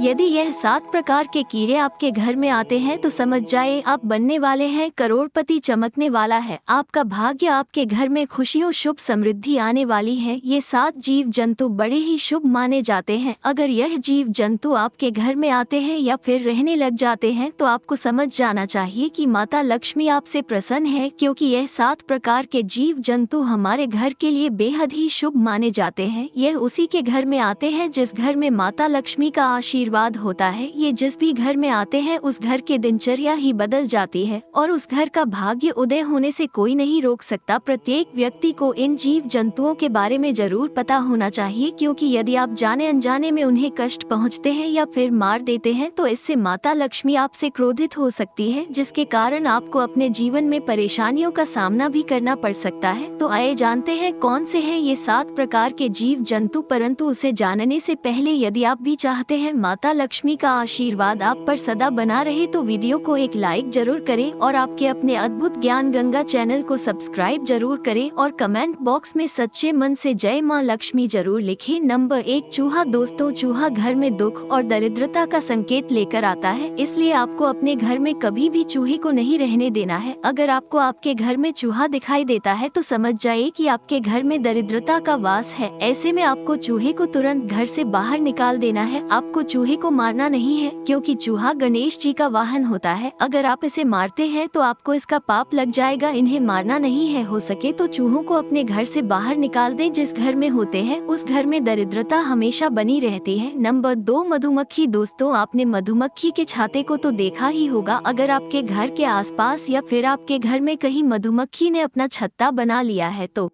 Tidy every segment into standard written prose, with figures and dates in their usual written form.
यदि यह 7 प्रकार के कीड़े आपके घर में आते हैं तो समझ जाए आप बनने वाले हैं करोड़पति। चमकने वाला है आपका भाग्य, आपके घर में खुशियों शुभ समृद्धि आने वाली है। ये 7 जीव जंतु बड़े ही शुभ माने जाते हैं। अगर यह जीव जंतु आपके घर में आते हैं या फिर रहने लग जाते हैं तो आपको समझ जाना चाहिए कि माता लक्ष्मी आपसे प्रसन्न है, क्योंकि यह 7 प्रकार के जीव जंतु हमारे घर के लिए बेहद ही शुभ माने जाते हैं। यह उसी के घर में आते हैं जिस घर में माता लक्ष्मी का आशीर्वाद होता है। ये जिस भी घर में आते हैं उस घर के दिनचर्या ही बदल जाती है और उस घर का भाग्य उदय होने से कोई नहीं रोक सकता। प्रत्येक व्यक्ति को इन जीव जंतुओं के बारे में जरूर पता होना चाहिए, क्योंकि यदि आप जाने अनजाने में उन्हें कष्ट पहुंचते हैं या फिर मार देते हैं तो इससे माता लक्ष्मी आपसे क्रोधित हो सकती है, जिसके कारण आपको अपने जीवन में परेशानियों का सामना भी करना पड़ सकता है। तो आइए जानते हैं कौन से हैं ये 7 प्रकार के जीव जंतु। परंतु उसे जानने से पहले यदि आप भी चाहते हैं माता लक्ष्मी का आशीर्वाद आप पर सदा बना रहे तो वीडियो को एक लाइक जरूर करें और आपके अपने अद्भुत ज्ञान गंगा चैनल को सब्सक्राइब जरूर करें और कमेंट बॉक्स में सच्चे मन से जय मां लक्ष्मी जरूर लिखें। नंबर 1, चूहा। दोस्तों, चूहा घर में दुख और दरिद्रता का संकेत लेकर आता है, इसलिए आपको अपने घर में कभी भी चूहे को नहीं रहने देना है। अगर आपको आपके घर में चूहा दिखाई देता है तो समझ जाइए कि आपके घर में दरिद्रता का वास है। ऐसे में आपको चूहे को तुरंत घर से बाहर निकाल देना है। आपको चूहे को मारना नहीं है, क्योंकि चूहा गणेश जी का वाहन होता है। अगर आप इसे मारते हैं तो आपको इसका पाप लग जाएगा। इन्हें मारना नहीं है। हो सके तो चूहों को अपने घर से बाहर निकाल दें। जिस घर में होते हैं उस घर में दरिद्रता हमेशा बनी रहती है। नंबर 2, मधुमक्खी। दोस्तों, आपने मधुमक्खी के छाते को तो देखा ही होगा। अगर आपके घर के आसपास या फिर आपके घर में कहीं मधुमक्खी ने अपना छत्ता बना लिया है तो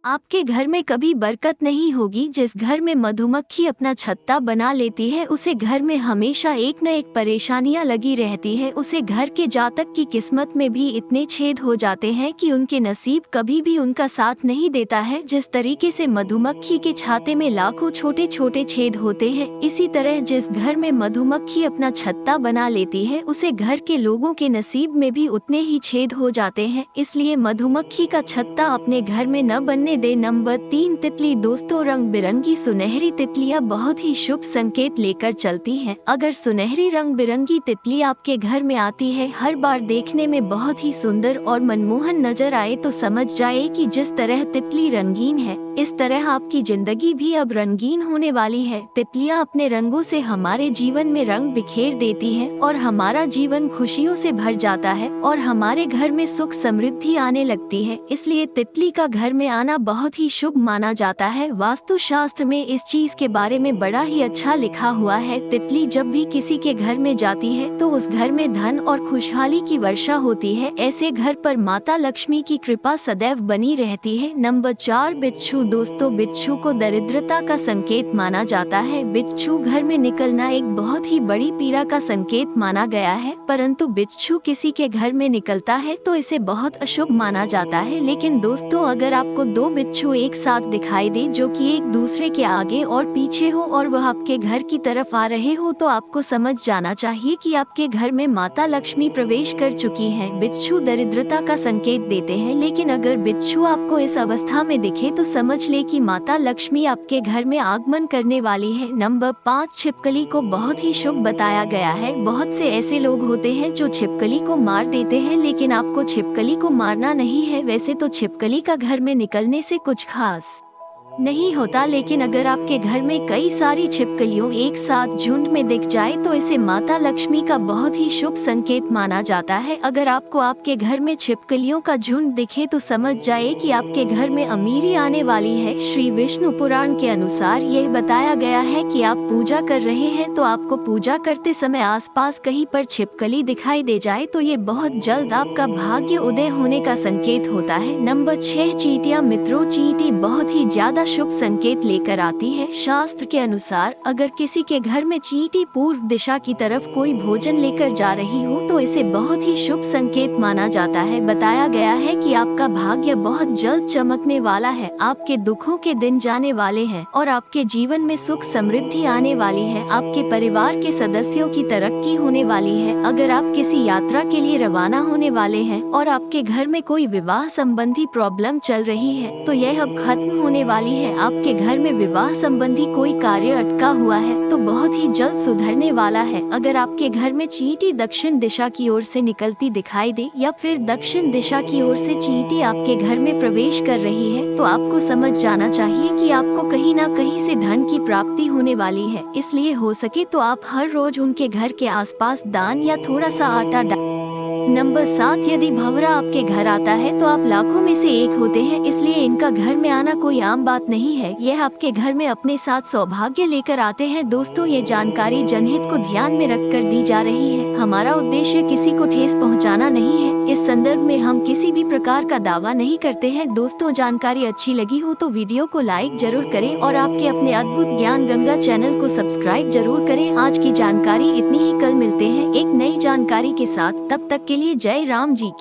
आपके घर में कभी बरकत नहीं होगी। जिस घर में मधुमक्खी अपना छत्ता बना लेती है उसे घर में हमेशा एक न एक परेशानियां लगी रहती है। उसे घर के जातक की किस्मत में भी इतने छेद हो जाते हैं कि उनके नसीब कभी भी उनका साथ नहीं देता है। जिस तरीके से मधुमक्खी के छाते में लाखों छोटे छोटे छेद होते हैं, इसी तरह जिस घर में मधुमक्खी अपना छत्ता बना लेती है उसे घर के लोगों के नसीब में भी उतने ही छेद हो जाते हैं। इसलिए मधुमक्खी का छत्ता अपने घर में न बनने दे। नंबर 3, तितली। दोस्तों, रंग बिरंगी सुनहरी तितलियां बहुत ही शुभ संकेत लेकर चलती हैं। अगर सुनहरी रंग बिरंगी तितली आपके घर में आती है, हर बार देखने में बहुत ही सुंदर और मनमोहन नजर आए तो समझ जाए कि जिस तरह तितली रंगीन है इस तरह आपकी जिंदगी भी अब रंगीन होने वाली है। तितलियां अपने रंगों से हमारे जीवन में रंग बिखेर देती हैं और हमारा जीवन खुशियों से भर जाता है और हमारे घर में सुख समृद्धि आने लगती है। इसलिए तितली का घर में आना बहुत ही शुभ माना जाता है। वास्तु शास्त्र में इस चीज के बारे में बड़ा ही अच्छा लिखा हुआ है। तितली जब भी किसी के घर में जाती है तो उस घर में धन और खुशहाली की वर्षा होती है। ऐसे घर पर माता लक्ष्मी की कृपा सदैव बनी रहती है। नंबर 4, बिच्छू। दोस्तों, बिच्छू को दरिद्रता का संकेत माना जाता है। बिच्छू घर में निकलना एक बहुत ही बड़ी पीड़ा का संकेत माना गया है। परंतु बिच्छू किसी के घर में निकलता है तो इसे बहुत अशुभ माना जाता है। लेकिन दोस्तों, अगर आपको 2 बिच्छू एक साथ दिखाई दे जो कि एक दूसरे के आगे और पीछे हो और वह आपके घर की तरफ आ रहे हो तो आपको समझ जाना चाहिए कि आपके घर में माता लक्ष्मी प्रवेश कर चुकी हैं। बिच्छू दरिद्रता का संकेत देते हैं, लेकिन अगर बिच्छू आपको इस अवस्था में दिखे तो समझ ले कि माता लक्ष्मी आपके घर में आगमन करने वाली है। नंबर 5, छिपकली को बहुत ही शुभ बताया गया है। बहुत से ऐसे लोग होते हैं जो छिपकली को मार देते हैं, लेकिन आपको छिपकली को मारना नहीं है। वैसे तो छिपकली का घर में निकलने से कुछ खास नहीं होता, लेकिन अगर आपके घर में कई सारी छिपकलियों एक साथ झुंड में दिख जाए तो इसे माता लक्ष्मी का बहुत ही शुभ संकेत माना जाता है। अगर आपको आपके घर में छिपकलियों का झुंड दिखे तो समझ जाए कि आपके घर में अमीरी आने वाली है। श्री विष्णु पुराण के अनुसार यह बताया गया है कि आप पूजा कर रहे हैं तो आपको पूजा करते समय आसपास कहीं पर छिपकली दिखाई दे जाए तो ये बहुत जल्द आपका भाग्य उदय होने का संकेत होता है। नंबर 6, चींटियां। मित्रों, चींटी बहुत ही ज्यादा शुभ संकेत लेकर आती है। शास्त्र के अनुसार अगर किसी के घर में चींटी पूर्व दिशा की तरफ कोई भोजन लेकर जा रही हो तो इसे बहुत ही शुभ संकेत माना जाता है। बताया गया है कि आपका भाग्य बहुत जल्द चमकने वाला है, आपके दुखों के दिन जाने वाले हैं और आपके जीवन में सुख समृद्धि आने वाली है। आपके परिवार के सदस्यों की तरक्की होने वाली है। अगर आप किसी यात्रा के लिए रवाना होने वाले हैं और आपके घर में कोई विवाह संबंधी प्रॉब्लम चल रही है तो यह अब खत्म होने वाली है। है। आपके घर में विवाह संबंधी कोई कार्य अटका हुआ है तो बहुत ही जल्द सुधरने वाला है। अगर आपके घर में चींटी दक्षिण दिशा की ओर से निकलती दिखाई दे या फिर दक्षिण दिशा की ओर से चींटी आपके घर में प्रवेश कर रही है तो आपको समझ जाना चाहिए कि आपको कहीं ना कहीं से धन की प्राप्ति होने वाली है। इसलिए हो सके तो आप हर रोज उनके घर के आसपास दान या थोड़ा सा आटा नंबर 7, यदि भंवरा आपके घर आता है तो आप लाखों में से एक होते हैं, इसलिए इनका घर में आना कोई आम बात नहीं है। यह आपके घर में अपने साथ सौभाग्य लेकर आते हैं। दोस्तों, ये जानकारी जनहित को ध्यान में रखकर दी जा रही है। हमारा उद्देश्य किसी को ठेस पहुंचाना नहीं है। इस संदर्भ में हम किसी भी प्रकार का दावा नहीं करते हैं। दोस्तों, जानकारी अच्छी लगी हो तो वीडियो को लाइक जरूर करें और आपके अपने अद्भुत ज्ञान गंगा चैनल को सब्सक्राइब जरूर करें। आज की जानकारी इतनी ही, कल मिलते हैं एक नई जानकारी के साथ। तब तक के लिए जय राम जी की।